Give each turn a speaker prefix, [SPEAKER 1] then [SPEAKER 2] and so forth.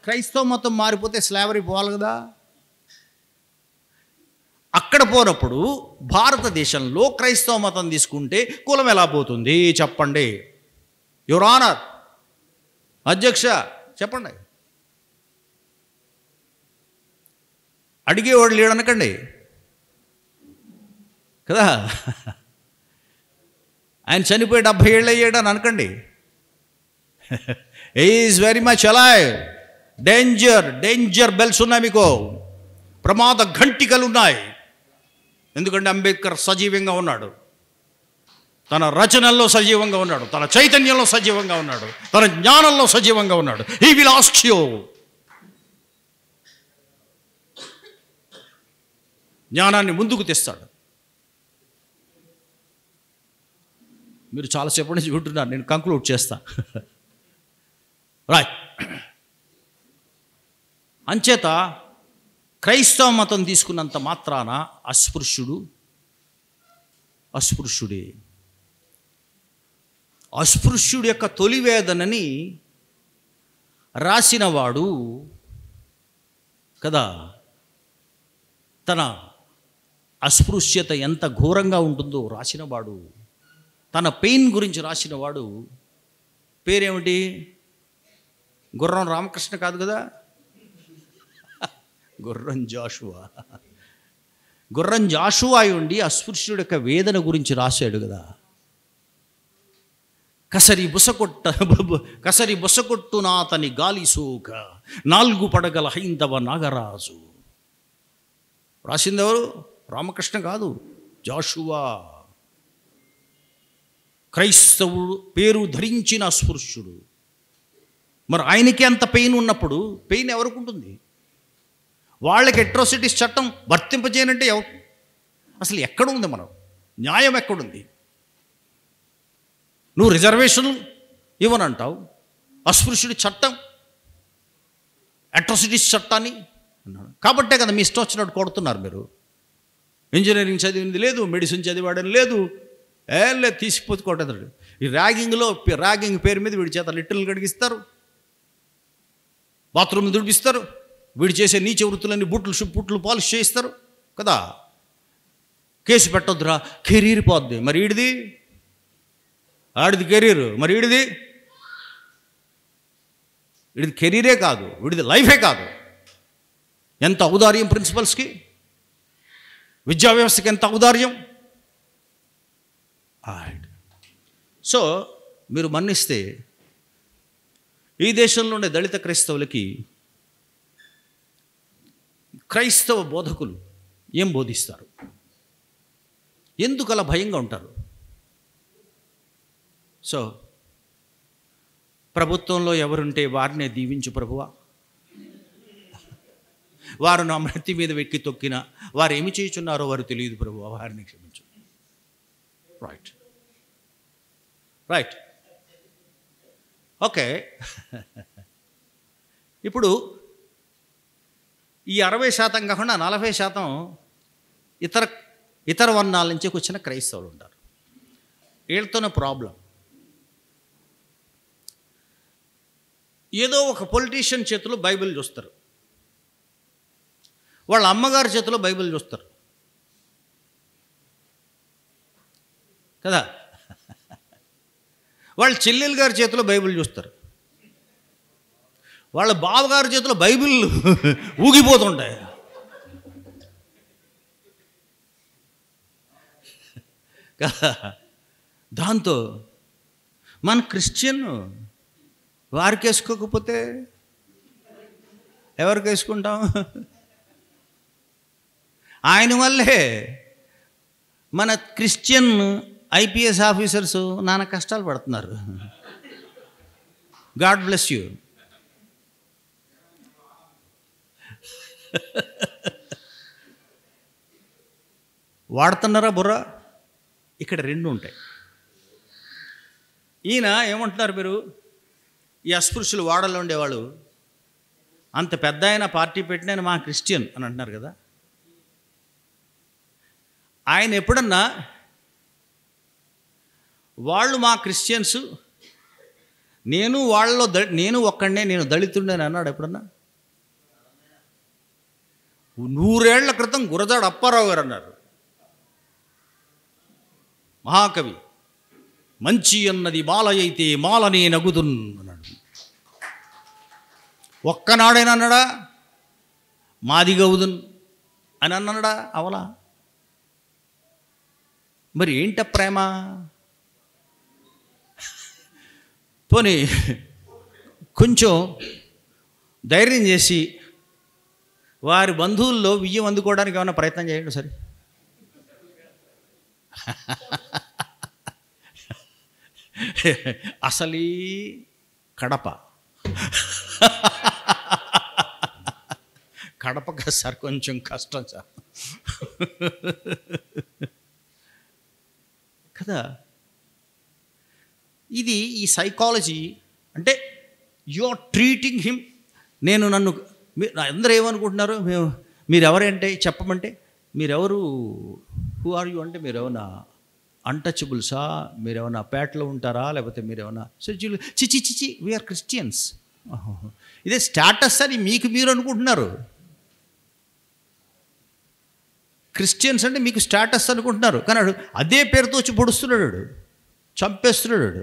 [SPEAKER 1] క్రైస్తవ మతం మారిపోతే స్లావరీ పోవాలి కదా. అక్కడ పోనప్పుడు భారతదేశంలో క్రైస్తవ మతం తీసుకుంటే కులం ఎలా పోతుంది చెప్పండి. యువర్ ఆనర్, అధ్యక్ష చెప్పండి. అడిగేవాడు లేడనకండి కదా. ఆయన చనిపోయి 70 ఏళ్ళు అయ్యాడని అనకండి. Is very much alive. Danger bells ఉన్నాయి, మీకు ప్రమాద ఘంటికలు ఉన్నాయి. ఎందుకంటే అంబేద్కర్ సజీవంగా ఉన్నాడు, తన రచనల్లో సజీవంగా ఉన్నాడు, తన చైతన్యంలో సజీవంగా ఉన్నాడు, తన జ్ఞానంలో సజీవంగా ఉన్నాడు. He will ask you. జ్ఞానాన్ని ముందుకు తెస్తాడు. మీరు చాలాసేపటి నుంచి వింటున్నారు, నేను కంక్లూడ్ చేస్తా. రైట్. అంచేత క్రైస్తవ మతం తీసుకున్నంత మాత్రాన అస్పృశ్యుడే. అస్పృశ్యుడి యొక్క తొలి వేదనని రాసినవాడు కదా, తన అస్పృశ్యత ఎంత ఘోరంగా ఉంటుందో రాసినవాడు, తన పెయిన్ గురించి రాసినవాడు పేరేమిటి? గుర్రం రామకృష్ణ కాదు కదా, గుర్రం జాషువా ఉండి అస్పృశ్యుడి యొక్క వేదన గురించి రాశాడు కదా. కసరి బుసకొట్టునాతని గాలి సోక 4 పడగల హైందవ నాగరాజు. రాసింది ఎవరు? రామకృష్ణ కాదు, జాషువా. క్రైస్తవుడు పేరు ధరించిన అస్పృశ్యుడు. మరి ఆయనకి అంత పెయిన్ ఉన్నప్పుడు పెయిన్ ఎవరికి ఉంటుంది? వాళ్ళకి అట్రాసిటీస్ చట్టం వర్తింపజేయనంటే అసలు ఎక్కడుంది? మనం న్యాయం ఎక్కడుంది? నువ్వు రిజర్వేషన్లు ఇవ్వనంటావు, అస్పృశ్యుడి చట్టం, అట్రాసిటీస్ చట్టాన్ని అన్నాడు. కాబట్టే కదా మీ ఇష్టం వచ్చినట్టు కొడుతున్నారు మీరు. ఇంజనీరింగ్ చదివింది లేదు, మెడిసిన్ చదివాడని లేదు, లేదు తీసిపోతే కొట్టేదాడు. ఈ ర్యాగింగ్ పేరు మీద వీడి చేత లిట్టర్లు కడిగిస్తారు, బాత్రూమ్ దుడిపిస్తారు, వీడు చేసే నీచ వృత్తులన్నీ పుట్లు పాలిష్ చేయిస్తారు కదా. కేసు పెట్టొద్దురా, కెరీర్ పోద్ది. మరి ఆడిది కెరీర్, మరి వీడిది కెరీరే కాదు, వీడిది లైఫే కాదు. ఎంత ఔదార్యం ప్రిన్సిపల్స్కి, విద్యా వ్యవస్థకి ఎంత ఔదార్యం. సో మీరు మన్నిస్తే ఈ దేశంలో ఉండే దళిత క్రైస్తవులకి క్రైస్తవ బోధకులు ఏం బోధిస్తారు? ఎందుకు అలా భయంగా ఉంటారు? సో ప్రభుత్వంలో ఎవరుంటే వారినే దీవించు ప్రభువా, వారు నా మృతి మీద వెక్కి తొక్కిన వారు ఏమి చేయుచున్నారో వారు తెలియదు ప్రభువా, వారిని క్షమించు. Right okay. ఇప్పుడు ఈ 60% కాకుండా 40% ఇతర వర్ణాల నుంచి వచ్చిన క్రైస్తవులు ఉంటారు. వీళ్ళతోనే ప్రాబ్లం. ఏదో ఒక పొలిటీషియన్ చేతిలో బైబిల్ చూస్తారు, వాళ్ళ అమ్మగారి చేతిలో బైబిల్ చూస్తారు కదా, వాళ్ళ చెల్లెలు గారి చేతిలో బైబిల్ చూస్తారు, వాళ్ళ బావగారి చేతిలో బైబిల్ ఊగిపోతుంటాయి. దాంతో మన క్రిస్టియన్ వారికి వేసుకోకపోతే ఎవరికి వేసుకుంటాం? ఆయన వల్లే మన క్రిస్టియన్ ఐపీఎస్ ఆఫీసర్స్ నానా కష్టాలు పడుతున్నారు. God bless you. వాడుతున్నారా బుర్ర? ఇక్కడ 2 ఉంటాయి. ఈయన ఏమంటున్నారు మీరు, ఈ అస్పృశ్యులు వాడలో ఉండేవాళ్ళు అంత పెద్ద ఆయన పార్టీ పెట్టిన మా క్రిస్టియన్ అని అంటున్నారు కదా. ఆయన ఎప్పుడన్నా వాళ్ళు మా క్రిస్టియన్స్, నేను వాళ్ళలో నేను ఒక్కడనే, నేను దళితుడిని అన్నాడు ఎప్పుడన్నా? 100 ఏళ్ల క్రితం గురజాడ అప్పారావు గారు అన్నారు, మహాకవి, మంచి అన్నది మాల అయితే మాలనే నగుదున్ అన్నాడు. ఒక్కనాడైనా అన్నాడా మాది గౌదున్ అని అన్నాడా? అవలా. మరి ఏంట ప్రేమ? పోనీ కొంచెం ధైర్యం చేసి వారి బంధువుల్లో విజయం అందుకోవడానికి ఏమైనా ప్రయత్నం చేయండి సరే. అసలీ కడప కడప సార్ కొంచెం కష్టం సార్ కదా. ఇది ఈ సైకాలజీ అంటే యు ఆర్ ట్రీటింగ్ హిమ్. నన్ను అందరూ ఏమనుకుంటున్నారు, మీరు ఎవరంటే చెప్పమంటే మీరెవరు, హూ ఆర్ యూ అంటే మీరేమన్నా అన్టచబుల్సా, మీరేమన్నా పేటలో ఉంటారా, లేకపోతే మీరేమన్నా సజ్జులు, చిచి చిచి వీఆర్ క్రిస్టియన్స్. ఇదే స్టేటస్ అని మీకు మీరు అనుకుంటున్నారు. క్రిస్టియన్స్ అంటే మీకు స్టేటస్ అనుకుంటున్నారు, కానీ అదే పేరుతో వచ్చి పొడుస్తున్నాడు, చంపేస్తున్నాడు.